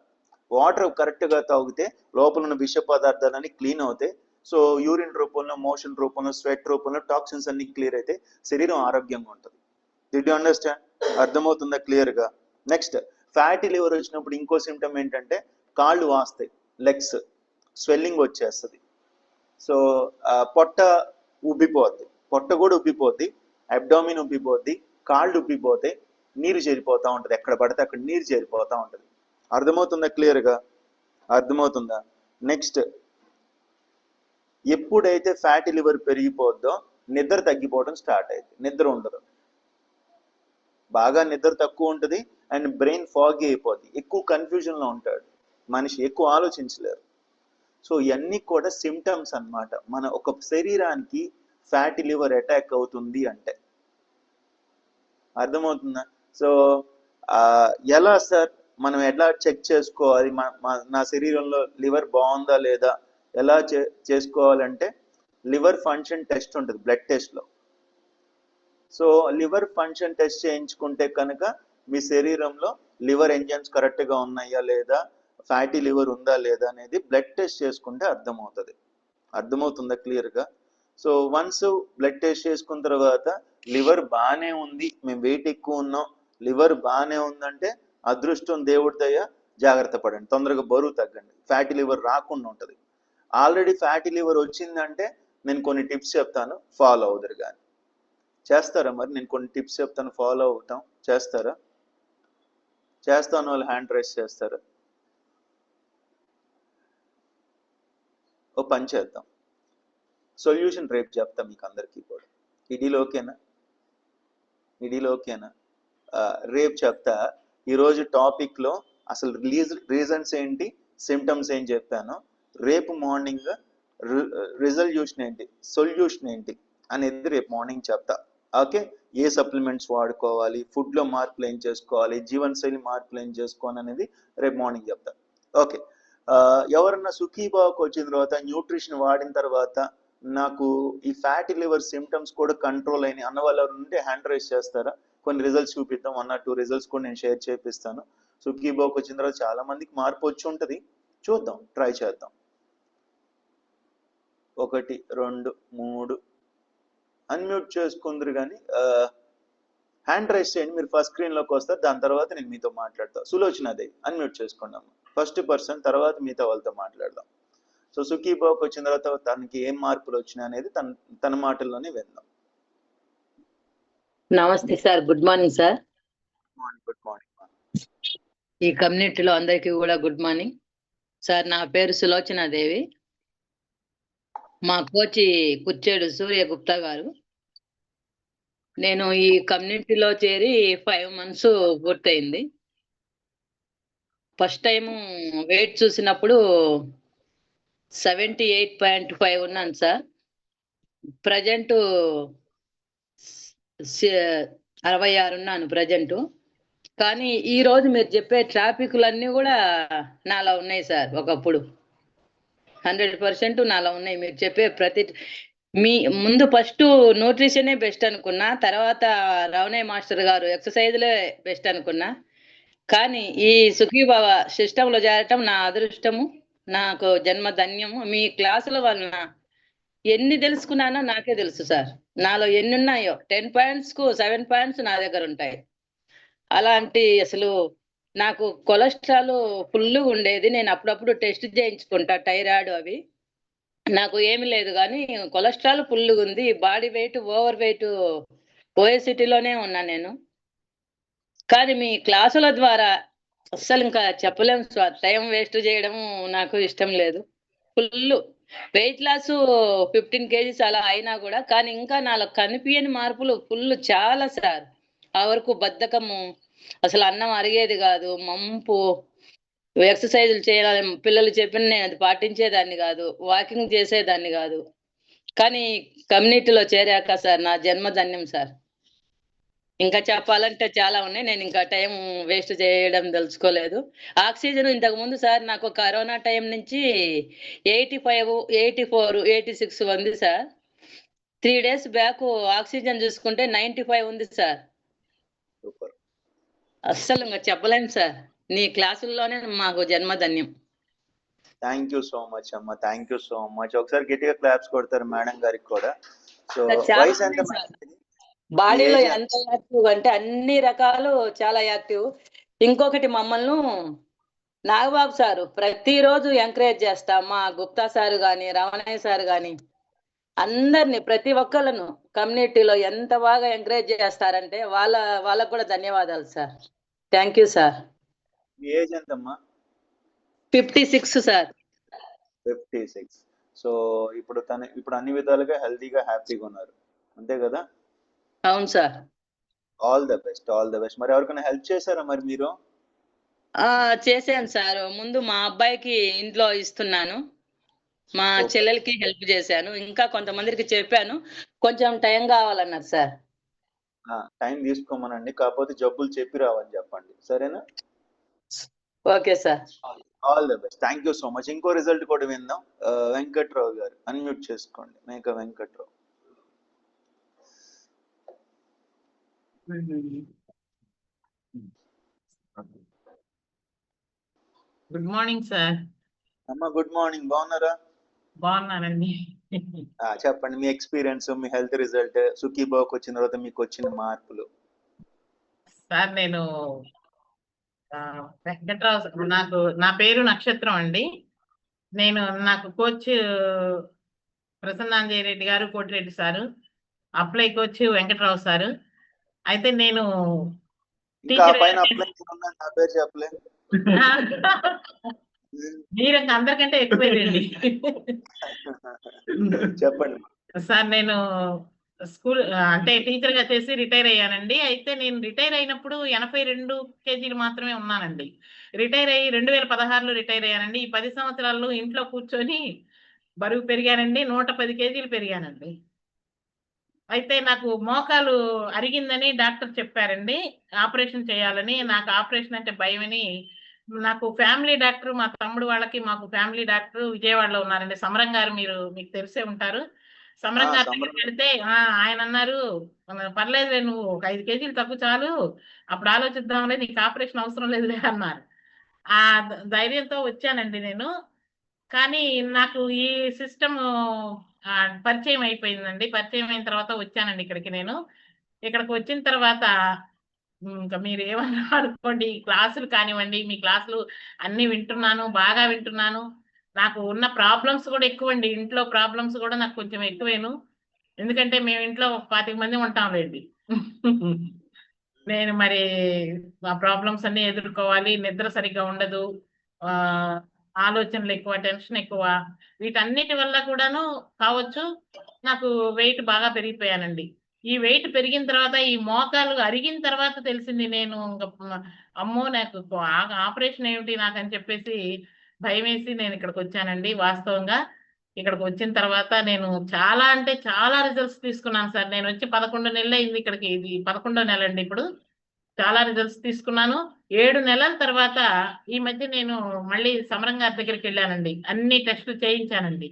వాటర్ కరెక్ట్గా తాగితే లోపల ఉన్న విష పదార్థాలన్నీ క్లీన్ అవుతాయి. సో యూరిన్ రూపంలో, మోషన్ రూపంలో, స్వెట్ రూపంలో టాక్సిన్స్ అన్ని క్లియర్ అయితే శరీరం ఆరోగ్యంగా ఉంటుంది. Did you understand? అర్థమవుతుందా క్లియర్గా? నెక్స్ట్ ఫ్యాటీ లివర్ వచ్చినప్పుడు ఇంకో సిమ్టమ్ ఏంటంటే కాళ్ళు వాస్తాయి, లెగ్స్ స్వెల్లింగ్ వచ్చేస్తుంది. సో పొట్ట ఉబ్బిపోద్ది, పొట్ట కూడా ఉబ్బిపోద్ది, అబ్డామిన్ ఉబ్బిపోద్ది, కాళ్ళు ఉబ్బిపోతాయి, నీరు చేరిపోతూ ఉంటుంది, ఎక్కడ పడితే అక్కడ నీరు చేరిపోతూ ఉంటుంది. అర్థమవుతుందా క్లియర్గా? అర్థమవుతుందా? నెక్స్ట్ ఎప్పుడైతే ఫ్యాటీ లివర్ పెరిగిపోద్దో నిద్ర తగ్గిపోవడం స్టార్ట్ అయింది, నిద్ర ఉండదు, బాగా నిద్ర తక్కువ ఉంటుంది అండ్ బ్రెయిన్ ఫాగీ అయిపోద్ది, ఎక్కువ కన్ఫ్యూజన్లో ఉంటాడు మనిషి, ఎక్కువ ఆలోచించలేరు. సో ఇవన్నీ కూడా సిమ్టమ్స్ అన్నమాట. మన ఒక శరీరానికి ఫ్యాటీ లివర్ అటాక్ అవుతుంది అంటే. అర్థమవుతుందా? సో ఎలా సార్ మనం ఎలా చెక్ చేసుకోవాలి? నా శరీరంలో లివర్ బాగుందా లేదా ఎలా చేసుకోవాలంటే లివర్ ఫంక్షన్ టెస్ట్ ఉంటుంది బ్లడ్ టెస్ట్లో. సో లివర్ ఫంక్షన్ టెస్ట్ చేయించుకుంటే కనుక మీ శరీరంలో లివర్ ఎంజైమ్స్ కరెక్ట్గా ఉన్నాయా లేదా, ఫ్యాటీ లివర్ ఉందా లేదా అనేది బ్లడ్ టెస్ట్ చేసుకుంటే అర్థమవుతుంది. అర్థమవుతుందా క్లియర్గా? సో వన్స్ బ్లడ్ టెస్ట్ చేసుకున్న తర్వాత లివర్ బాగానే ఉంది, మేము వెయిట్ ఎక్కువ ఉన్నాం, లివర్ బాగానే ఉందంటే అదృష్టం, దేవుడి దయ, జాగ్రత్త పడండి, తొందరగా బరువు తగ్గండి, ఫ్యాటీ లివర్ రాకుండా ఉంటుంది. ఆల్రెడీ ఫ్యాటీ లివర్ వచ్చిందంటే నేను కొన్ని టిప్స్ చెప్తాను, ఫాలో అవుతారు. కానీ చేస్తారా? మరి నేను కొన్ని టిప్స్ చెప్తాను, ఫాలో అవుతాం, చేస్తారా? చేస్తాను వాళ్ళు హ్యాండ్ రైస్ చేస్తారా? ఓ పని చేద్దాం, సొల్యూషన్ రేపు చెప్తా మీకు అందరికీ కూడా. ఇడీలో ఓకేనా? ఇడీలో ఓకేనా? రేపు చెప్తా. ఈరోజు టాపిక్లో అసలు రీజన్స్ ఏంటి, సిమ్టమ్స్ ఏం చెప్పాను, రేపు మార్నింగ్ రిజల్యూషన్ ఏంటి, సొల్యూషన్ ఏంటి అనేది రేపు మార్నింగ్ చెప్తా. ఓకే? ఏ సప్లిమెంట్స్ వాడుకోవాలి, ఫుడ్లో మార్పులు ఏం చేసుకోవాలి, జీవనశైలి మార్పులు ఏం చేసుకోవాలి అనేది రేపు మార్నింగ్ చెప్తా. ఓకే? ఎవరన్నా సుఖీబాబుకి వచ్చిన తర్వాత న్యూట్రిషన్ వాడిన తర్వాత నాకు ఈ ఫ్యాటీ లివర్ సిమ్టమ్స్ కూడా కంట్రోల్ అయినాయి అన్న వాళ్ళు ఎవరు ఉంటే హ్యాండ్ రైస్ చేస్తారా? కొన్ని రిజల్ట్స్ చూపిద్దాం, 1 or 2 రిజల్ట్స్ కూడా నేను షేర్ చేపిస్తాను. సుఖీబాబుకి వచ్చిన తర్వాత చాలా మందికి మార్పు వచ్చి ఉంటుంది, చూద్దాం, ట్రై చేద్దాం. 1 2 3 అన్మ్యూట్ చేసుకుందరు కానీ హ్యాండ్ రైస్ చేయండి. మీరు ఫస్ట్ స్క్రీన్లోకి వస్తారు, దాని తర్వాత నేను మీతో మాట్లాడతాను. సులోచనాదేవి అన్మ్యూట్ చేసుకోండి అమ్మ, ఫస్ట్ పర్సన్, తర్వాత మిగతా వాళ్ళతో మాట్లాడదాం. సో సుఖీబాబుకి వచ్చిన తర్వాత తనకి ఏం మార్పులు వచ్చినాయి అనేది తన మాటల్లోనే విందాం. నమస్తే sir, good morning sir. Good morning. ఈ కమ్యూనిటీలో అందరికీ కూడా గుడ్ మార్నింగ్ సార్. నా పేరు సులోచనాదేవి. మా కోచి కుచ్చేడు సూర్య గుప్తా గారు. నేను ఈ కమ్యూనిటీలో చేరి 5 months పూర్తయింది. ఫస్ట్ టైం వెయిట్ చూసినప్పుడు 78.5 ఉన్నాను సార్. ప్రజెంట్ 66 ఉన్నాను ప్రజెంట్. కానీ ఈ రోజు మీరు చెప్పే ట్రాఫిక్లన్నీ కూడా నాలో ఉన్నాయి సార్. ఒకప్పుడు 100% నాలో ఉన్నాయి. మీరు చెప్పే మీ ముందు ఫస్ట్ న్యూట్రిషనే బెస్ట్ అనుకున్నా, తర్వాత రవణయ్య మాస్టర్ గారు ఎక్సర్సైజ్లే బెస్ట్ అనుకున్నా. కానీ ఈ సుఖీబాబా సిస్టంలో చేరటం నా అదృష్టము, నాకు జన్మధన్యము. మీ క్లాసుల వలన ఎన్ని తెలుసుకున్నానో నాకే తెలుసు సార్. నాలో ఎన్ని ఉన్నాయో 10 pointsకు 7 points నా దగ్గర ఉంటాయి. అలాంటి అసలు నాకు కొలెస్ట్రాల్ ఫుల్ ఉండేది. నేను అప్పుడప్పుడు టెస్ట్ చేయించుకుంటా, థైరాయిడ్ అవి. నాకు ఏమి లేదు కానీ కొలెస్ట్రాల్ ఫుల్గా ఉంది. బాడీ వెయిట్ ఓవర్ వెయిట్ ఓఎసిటీలోనే ఉన్నా నేను. కానీ మీ క్లాసుల ద్వారా అస్సలు ఇంకా చెప్పలేము సార్. టైం వేస్ట్ చేయడం నాకు ఇష్టం లేదు. ఫుల్ వెయిట్ లాస్ 15 kgs అలా అయినా కూడా, కానీ ఇంకా నాలో కనిపించని మార్పులు ఫుల్ చాలా సార్. ఆ వరకు బద్ధకము, అసలు అన్నం అరిగేది కాదు, మంపు, ఎక్సర్సైజులు చేయాలని పిల్లలు చెప్పిన నేను అది పాటించేదాన్ని కాదు, వాకింగ్ చేసేదాన్ని కాదు. కానీ కమ్యూనిటీలో చేరాక సార్ నా జన్మధన్యం సార్. ఇంకా చెప్పాలంటే చాలా ఉన్నాయి, నేను ఇంకా టైం వేస్ట్ చేయడం తెలుసుకోలేదు. ఆక్సిజన్ ఇంతకు ముందు సార్ నాకు కరోనా టైం నుంచి 85, 84, 86 ఉంది సార్. 3 days బ్యాక్ ఆక్సిజన్ చూసుకుంటే 95 ఉంది సార్. అస్సలు ఇంకా చెప్పలేము సార్. నీ క్లాసుల్లోనే మాకు జన్మధన్యం. థ్యాంక్ యూ సో మచ్ అమ్మ, థ్యాంక్ యూ సో మచ్. ఒకసారి గట్టిగా క్లాప్స్ కొడతారు మేడం గారికి కూడా. సో వయసు ఎంత? బాడీలో ఎంత యాక్టివ్ అంటే అన్ని రకాలు చాలా యాక్టివ్. ఇంకొకటి మమ్మల్ని నాగబాబు సారు ప్రతిరోజు ఎంకరేజ్ చేస్తా. మా గుప్తా సారు కానీ, రమణయ్య సారు కానీ అందరినీ, ప్రతి ఒక్కళ్ళను కమ్యూనిటీలో ఎంత బాగా ఎంకరేజ్ చేస్తారంటే వాళ్ళకు కూడా ధన్యవాదాలు sir. Thank you sir. Me age ఎంతమ్మా? 56 సార్. 56. సో ఇప్పుడు అన్ని విధాలుగా హెల్తీగా హ్యాపీగా ఉన్నారు, అంతే కదా? అవును sir. All the best, all the best. మరి ఎవరికైనా హెల్ప్ చేశారా మరి మీరు? చేశాను సార్. ముందు మా అబ్బాయికి ఇంట్లో ఇస్తున్నాను, మా చెల్లెలకి హెల్ప్ చేశాను, ఇంకా కొంతమందికి చెప్పాను. కొంచెం టైం కావాలన్నారు సార్. టైం తీసుకోమనండి, కాకపోతే జబ్బులు చెప్పి రావని చెప్పండి, సరేనా? Okay sir. All the best. Thank you so much. ఇంకో రిజల్ట్ కూడా విందాం. వెంకట్రావు గారు అన్మ్యూట్ చేసుకోండి. Meka Venkatrao. Good morning sir. అమ్మ గుడ్ మార్నింగ్, బాగున్నారా? బాగున్నానండి. చెప్పండి మీ ఎక్స్పీరియన్స్, మీ హెల్త్ రిజల్ట్, సుఖీబాబుకి వచ్చిన తర్వాత మీకు వచ్చిన మార్పులు. సార్ నేను వెంకట్రావు, నా పేరు నక్షత్రం అండి. నాకు కోచ్ ప్రసన్నాంజయ్ రెడ్డి గారు, Koti Reddy sir, apply coach Venkatrao sir. అయితే నేను మీరు అందరికంటే ఎక్కువేనండి. చెప్పండి సార్. నేను స్కూల్ అంటే టీచర్ గా చేసి రిటైర్ అయ్యానండి. అయితే నేను రిటైర్ అయినప్పుడు 82 kgs మాత్రమే ఉన్నానండి. రిటైర్ అయ్యి 2016లో రిటైర్ అయ్యానండి. ఈ 10 సంవత్సరాల్లో ఇంట్లో కూర్చొని బరువు పెరిగానండి. 110 kgs పెరిగానండి. అయితే నాకు మోకాలు అరిగిందని డాక్టర్ చెప్పారండి, ఆపరేషన్ చేయాలని. నాకు ఆపరేషన్ అంటే భయమని, నాకు ఫ్యామిలీ డాక్టర్, మా తమ్ముడు వాళ్ళకి మాకు ఫ్యామిలీ డాక్టర్ విజయవాడలో ఉన్నారండి, సమరం గారు. మీకు తెలిసే ఉంటారు. సమరం గారి దగ్గరికి వెళ్తే ఆయన అన్నారు, పర్లేదులే, నువ్వు ఒక 5 kgs తక్కువ చాలు, అప్పుడు ఆలోచిద్దాంలే, నీకు ఆపరేషన్ అవసరం లేదులే అన్నారు. ఆ ధైర్యంతో వచ్చానండి నేను. కానీ నాకు ఈ సిస్టమ్ పరిచయం అయిపోయిందండి. పరిచయం అయిన తర్వాత వచ్చానండి ఇక్కడికి నేను. ఇక్కడికి వచ్చిన తర్వాత ఇంకా మీరు ఏమన్నా అనుకోండి, క్లాసులు కానివ్వండి, మీ క్లాసులు అన్నీ వింటున్నాను, బాగా వింటున్నాను. నాకు ఉన్న ప్రాబ్లమ్స్ కూడా ఎక్కువండి. ఇంట్లో ప్రాబ్లమ్స్ కూడా నాకు కొంచెం ఎక్కువేను. ఎందుకంటే మేము ఇంట్లో 25 మంది ఉంటాంలేండి. నేను మరి ఆ ప్రాబ్లమ్స్ అన్ని ఎదుర్కోవాలి. నిద్ర సరిగ్గా ఉండదు. ఆలోచనలు ఎక్కువ, టెన్షన్ ఎక్కువ. వీటన్నిటి వల్ల కూడాను కావచ్చు నాకు వెయిట్ బాగా పెరిగిపోయానండి. ఈ వెయిట్ పెరిగిన తర్వాత ఈ మోకాలు అరిగిన తర్వాత తెలిసింది నేను అమ్మో నాకు ఆపరేషన్ ఏమిటి నాకని చెప్పేసి భయమేసి నేను ఇక్కడికి వచ్చానండి. వాస్తవంగా ఇక్కడికి వచ్చిన తర్వాత నేను చాలా అంటే చాలా రిజల్ట్స్ తీసుకున్నాను సార్. నేను వచ్చి 11 నెలలు అయింది ఇక్కడికి. ఇది 11వ నెల అండి ఇప్పుడు. చాలా రిజల్ట్స్ తీసుకున్నాను. 7 నెలల తర్వాత ఈ మధ్య నేను మళ్ళీ సమరం గారి దగ్గరికి వెళ్ళానండి. అన్ని టెస్టులు చేయించానండి.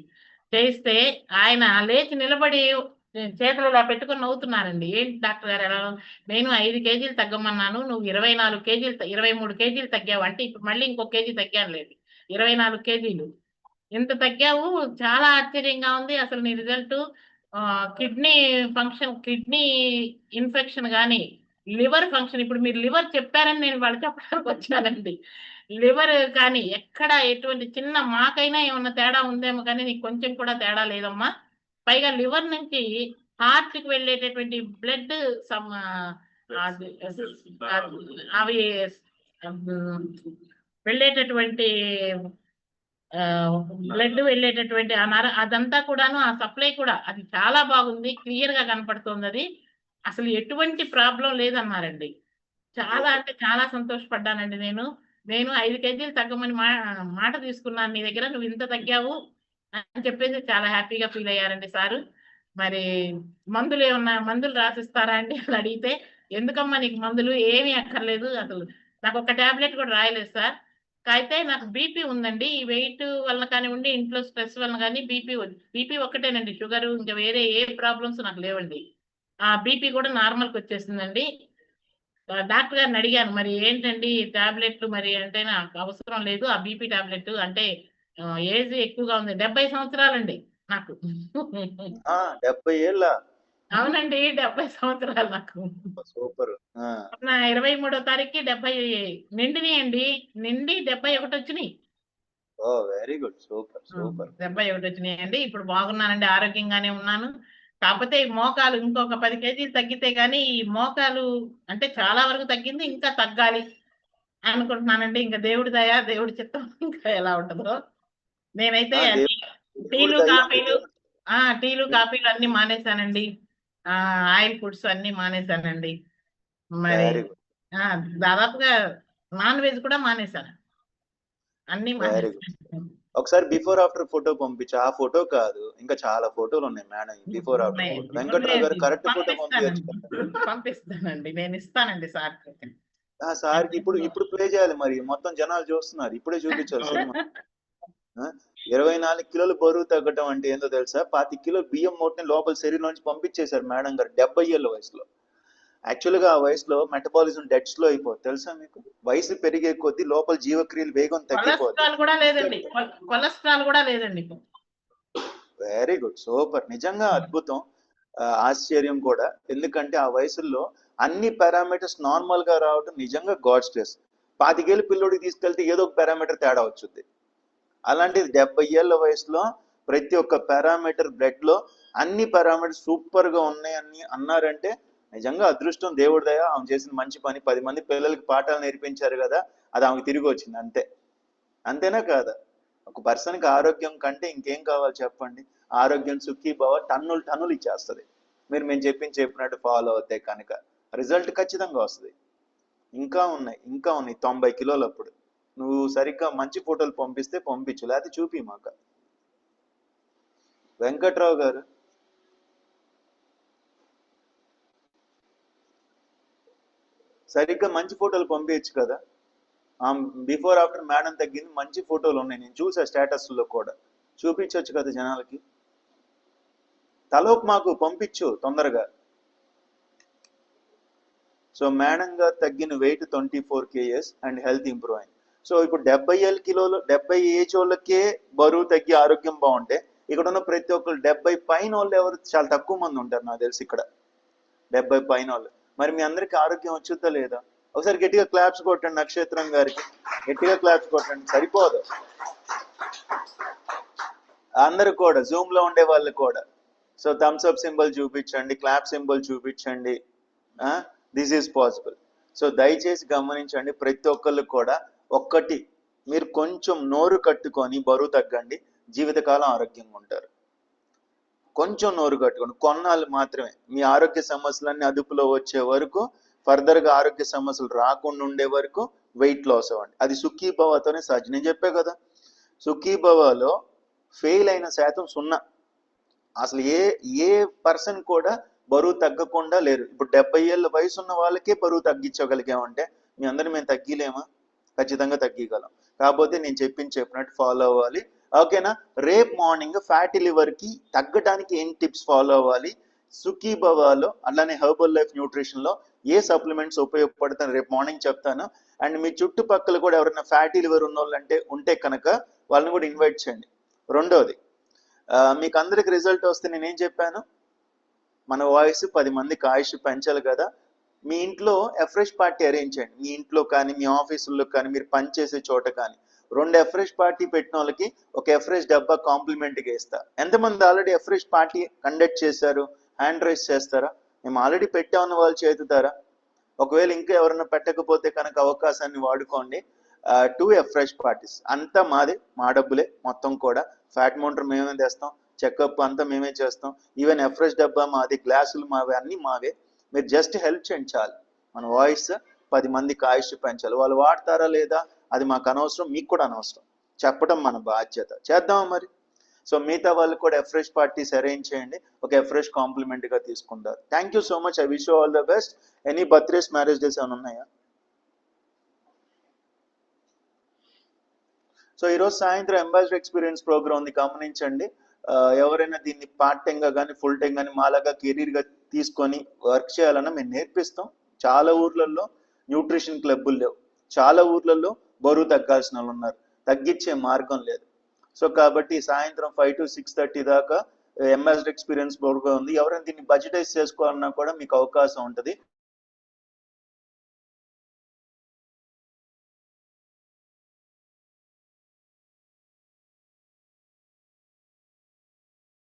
చేయిస్తే ఆయన లేచి నిలబడి చేతులు ఇలా పెట్టుకొని నవ్వుతున్నారండి. ఏంటి డాక్టర్ గారు ఎలా నేను 5 కేజీలు తగ్గమన్నాను, నువ్వు 24 కేజీలు 23 కేజీలు తగ్గావు అంటే ఇప్పుడు మళ్ళీ ఇంకో కేజీ తగ్గాను లేదు, 24 కేజీలు ఇంత తగ్గావు, చాలా ఆశ్చర్యంగా ఉంది అసలు నీ result. Kidney function, kidney infection కానీ లివర్ ఫంక్షన్, ఇప్పుడు మీరు లివర్ చెప్పారని నేను వాళ్ళు చెప్పడానికి వచ్చానండి. లివర్ కానీ ఎక్కడ ఎటువంటి చిన్న మాకైనా ఏమన్నా తేడా ఉందేమో కానీ నీకు కొంచెం కూడా తేడా లేదమ్మా. పైగా లివర్ నుంచి హార్ట్ కి వెళ్ళేటటువంటి బ్లడ్ అవి వెళ్ళేటటువంటి బ్లడ్ వెళ్ళేటటువంటి అదంతా కూడాను ఆ సప్లై కూడా అది చాలా బాగుంది, క్లియర్ గా కనపడుతుంది. అది అసలు ఎటువంటి ప్రాబ్లం లేదన్నారండి. చాలా అంటే చాలా సంతోషపడ్డానండి. నేను 5 కేజీలు తగ్గమని మాట తీసుకున్నాను నీ దగ్గర, నువ్వు ఇంత తగ్గావు అని చెప్పేసి చాలా హ్యాపీగా ఫీల్ అయ్యారండి సారు. మరి మందులు ఏమన్నా మందులు రాసిస్తారా అండి అని అడిగితే, ఎందుకమ్మా నీకు మందులు ఏమీ అక్కర్లేదు, అసలు నాకు ఒక టాబ్లెట్ కూడా రాయలేదు సార్. అయితే నాకు బీపీ ఉందండి, ఈ వెయిట్ వల్ల కానివ్వండి, ఇంట్లో స్ట్రెస్ వల్ల కానీ బీపీ ఒక్కటేనండి, షుగర్ ఇంకా వేరే ఏ ప్రాబ్లమ్స్ నాకు లేవండి. ఆ బీపీ కూడా నార్మల్కి వచ్చేసిందండి. డాక్టర్ గారిని అడిగాను, మరి ఏంటండి టాబ్లెట్లు మరి అంటే నాకు అవసరం లేదు, ఆ బీపీ టాబ్లెట్ అంటే ఏజ్ ఎక్కువగా ఉంది, 70 సంవత్సరాలండి నాకు. 70 ఏళ్ళ? అవునండి, 70 సంవత్సరాలు నాకు. సూపర్. నా 23వ తారీఖుకి 70 నిండినాయండి. నిండి 71 వచ్చినాయి. ఓ వెరీ గుడ్, సూపర్ సూపర్. 71 వచ్చినాయండి. ఇప్పుడు బాగున్నానండి, ఆరోగ్యంగానే ఉన్నాను. కాకపోతే ఈ మోకాలు ఇంకొక 10 కేజీలు తగ్గితే గానీ ఈ మోకాలు అంటే చాలా వరకు తగ్గింది, ఇంకా తగ్గాలి అనుకుంటున్నానండి. ఇంకా దేవుడి దయ, దేవుడి చిత్తం ఇంకా ఎలా ఉంటుందో. నేనైతే టీలు కాఫీలు అన్ని మానేశానండి. ఆయిల్ ఫుడ్స్ అన్ని మానేశానండి. మరి దాదాపుగా నాన్ వెజ్ కూడా మానేశాను, అన్ని మానేశాను. ఒకసారి బిఫోర్ ఆఫ్టర్ ఫోటో పంపించు. ఆ ఫోటో కాదు, ఇంకా చాలా ఫోటోలు ఉన్నాయి madam before after photo. Venkatrao గారు కరెక్ట్ ఫోటో పంపిస్తానండి, నేను ఇస్తానండి సార్. సార్కి ఇప్పుడు ప్లే చేయాలి, మరి మొత్తం జనాలు చూస్తున్నారు, ఇప్పుడే చూపించాలి సినిమా. 24 కిలోలు బరువు తగ్గటం అంటే ఏందో తెలుసా? 25 కిలోలు బియ్యం మూటని లోపల శరీరంలోంచి పంపించేశారు మేడం గారు 70 ఏళ్ళ వయసులో. యాక్చువల్ గా ఆ వయసులో మెటబాలిజం డెడ్ స్లో అయిపోతుంది తెలుసా మీకు? వయసు పెరిగే కొద్దీ లోపల జీవక్రియలు వేగం తగ్గిపోతుంది. కొలెస్ట్రాల్ కూడా లేదండి. వెరీ గుడ్, సూపర్, నిజంగా అద్భుతం, ఆశ్చర్యం కూడా. ఎందుకంటే ఆ వయసులో అన్ని పారామీటర్స్ నార్మల్ గా రావడం నిజంగా గాడ్ స్ట్రెస్. 25 ఏళ్ళ పిల్లోడికి తీసుకెళ్తే ఏదో ఒక పారామీటర్ తేడా వచ్చుద్ది. అలాంటిది 70 ఏళ్ళ వయసులో ప్రతి ఒక్క పారామీటర్ బ్లడ్ లో అన్ని పారామీటర్స్ సూపర్ గా ఉన్నాయని అన్నారంటే నిజంగా అదృష్టం, దేవుడి దయ. ఆమె చేసిన మంచి పని, 10 మంది పిల్లలకి పాఠాలు నేర్పించారు కదా, అది ఆమెకు తిరిగి వచ్చింది. అంతేనా కాదా? ఒక పర్సన్కి ఆరోగ్యం కంటే ఇంకేం కావాలి చెప్పండి? ఆరోగ్యం సుఖీభావ టన్నులు ఇచ్చేస్తుంది. మేము చెప్పినట్టు ఫాలో అవుతే కనుక రిజల్ట్ ఖచ్చితంగా వస్తుంది. ఇంకా ఉన్నాయి 90 కిలోలు. అప్పుడు నువ్వు సరిగ్గా మంచి ఫోటోలు పంపిస్తే పంపించు, లేకపోతే చూపి మాకు. వెంకట్రావు గారు సరిగ్గా మంచి ఫోటోలు పంపించచ్చు కదా. బిఫోర్ ఆఫ్టర్ మేడం తగ్గింది, మంచి ఫోటోలు ఉన్నాయి, నేను చూసా స్టేటస్లో కూడా. చూపించవచ్చు కదా జనాలకి. తలోపు మాకు పంపించు తొందరగా. సో మేడం గారు తగ్గిన weight 24 kgs and health improve అయింది. సో ఇప్పుడు 70 కిలోలు 70 ఏజ్ వాళ్ళకే బరువు తగ్గి ఆరోగ్యం బాగుంటే ఇక్కడ ఉన్న ప్రతి ఒక్కరు 70 పైన వాళ్ళు ఎవరు చాలా తక్కువ మంది ఉంటారు నాకు తెలిసి ఇక్కడ 70 పైన వాళ్ళు. మరి మీ అందరికి ఆరోగ్యం వచ్చుద్దా లేదా? ఒకసారి గట్టిగా క్లాప్స్ కొట్టండి నక్షత్రం గారికి, గట్టిగా క్లాప్స్ కొట్టండి. సరిపోదు, అందరూ కూడా జూమ్ లో ఉండే వాళ్ళు కూడా. సో థమ్స్ అప్ సింబల్ చూపించండి, క్లాప్ సింబల్ చూపించండి. This is possible. సో దయచేసి గమనించండి, ప్రతి ఒక్కళ్ళు కూడా ఒక్కటి, మీరు కొంచెం నోరు కట్టుకొని బరువు తగ్గండి, జీవితకాలం ఆరోగ్యంగా ఉంటారు. కొంచెం నోరు కట్టుకోండి, కొన్నాళ్ళు మాత్రమే. మీ ఆరోగ్య సమస్యలన్నీ అదుపులో వచ్చే వరకు, ఫర్దర్గా ఆరోగ్య సమస్యలు రాకుండా ఉండే వరకు వెయిట్ లాస్ అవ్వండి. అది సుఖీభవతోనే సాధ్యం. నేను చెప్పే కదా, సుఖీభవలో ఫెయిల్ అయిన శాతం 0. అసలు ఏ పర్సన్ కూడా బరువు తగ్గకుండా లేరు. ఇప్పుడు 70 ఏళ్ళ వయసు ఉన్న వాళ్ళకే బరువు తగ్గించగలిగామంటే మీ అందరిని మేము తగ్గిలేమా? ఖచ్చితంగా తగ్గిగలం. కాకపోతే నేను చెప్పినట్టు ఫాలో అవ్వాలి. ఓకేనా? రేపు మార్నింగ్ ఫ్యాటీ లివర్కి తగ్గడానికి ఏం టిప్స్ ఫాలో అవ్వాలి, సుఖీభవాలో అలానే హెర్బల్ లైఫ్ న్యూట్రిషన్లో ఏ సప్లిమెంట్స్ ఉపయోగపడతాను రేపు మార్నింగ్ చెప్తాను. అండ్ మీ చుట్టుపక్కల కూడా ఎవరైనా ఫ్యాటీ లివర్ ఉన్న వాళ్ళు ఉంటే కనుక వాళ్ళని కూడా ఇన్వైట్ చేయండి. రెండోది, మీకు అందరికి రిజల్ట్ వస్తే నేనేం చెప్పాను, మన వాయిస్ 10 మందికి ఆయుష్ పెంచాలి కదా. మీ ఇంట్లో ఎఫ్రెష్ పార్టీ అరేంజ్ చేయండి. మీ ఇంట్లో కానీ మీ ఆఫీసుల్లో కానీ మీరు పనిచేసే చోట కానీ 2 ఎఫ్రెష్ పార్టీ పెట్టిన వాళ్ళకి ఒక ఎఫ్రెష్ డబ్బా కాంప్లిమెంట్గా ఇస్తా. ఎంతమంది ఆల్రెడీ ఎఫ్రెష్ పార్టీ కండక్ట్ చేశారు? హ్యాండ్ రైజ్ చేస్తారా? మేము ఆల్రెడీ పెట్టామన్న వాళ్ళు చేతుతారా? ఒకవేళ ఇంకా ఎవరైనా పెట్టకపోతే కనుక అవకాశాన్ని వాడుకోండి. 2 ఎఫ్రెష్ పార్టీస్, అంతా మాదే, మా డబ్బులే మొత్తం కూడా. ఫ్యాట్ మౌంటర్ మేమే తెస్తాం, చెకప్ అంతా మేమే చేస్తాం, ఈవెన్ ఎఫ్రెష్ డబ్బా మాది, గ్లాసులు మావే, అన్నీ మావే. మీరు జస్ట్ హెల్ప్ చేయండి చాలు. మన వాయిస్ 10 మందికి ఆయుష్ పెంచాలి. వాళ్ళు వాడతారా లేదా అది మాకు అనవసరం, మీకు కూడా అనవసరం. చెప్పడం మన బాధ్యత. చేద్దామా మరి? సో మిగతా వాళ్ళు కూడా ఎఫ్రెష్ పార్టీస్ అరేంజ్ చేయండి, ఒక ఎఫ్రెష్ కాంప్లిమెంట్గా తీసుకుంటారు. Thank you so much. I wish you all the best. Any birthdays, marriage days ఏమైనా ఉన్నాయా? సో ఈరోజు సాయంత్రం అంబాసిడర్ ఎక్స్పీరియన్స్ ప్రోగ్రామ్ ఉంది, గమనించండి. ఎవరైనా దీన్ని పార్ట్ టైంగా కానీ ఫుల్ టైం కానీ మాలాగా కెరీర్గా తీసుకొని వర్క్ చేయాలన్నా మేము నేర్పిస్తాం. చాలా ఊర్లలో న్యూట్రిషన్ క్లబ్బులు లేవు, చాలా ఊర్లలో బరువు తగ్గాల్సిన వాళ్ళు ఉన్నారు, తగ్గించే మార్గం లేదు. సో కాబట్టి సాయంత్రం 5 to 6:30 దాకా అంబాసిడర్ ఎక్స్పీరియన్స్ ప్రోగ్రామ్ ఉంది. ఎవరైనా దీన్ని బడ్జెటైజ్ చేసుకోవాలన్నా కూడా మీకు అవకాశం ఉంటుంది.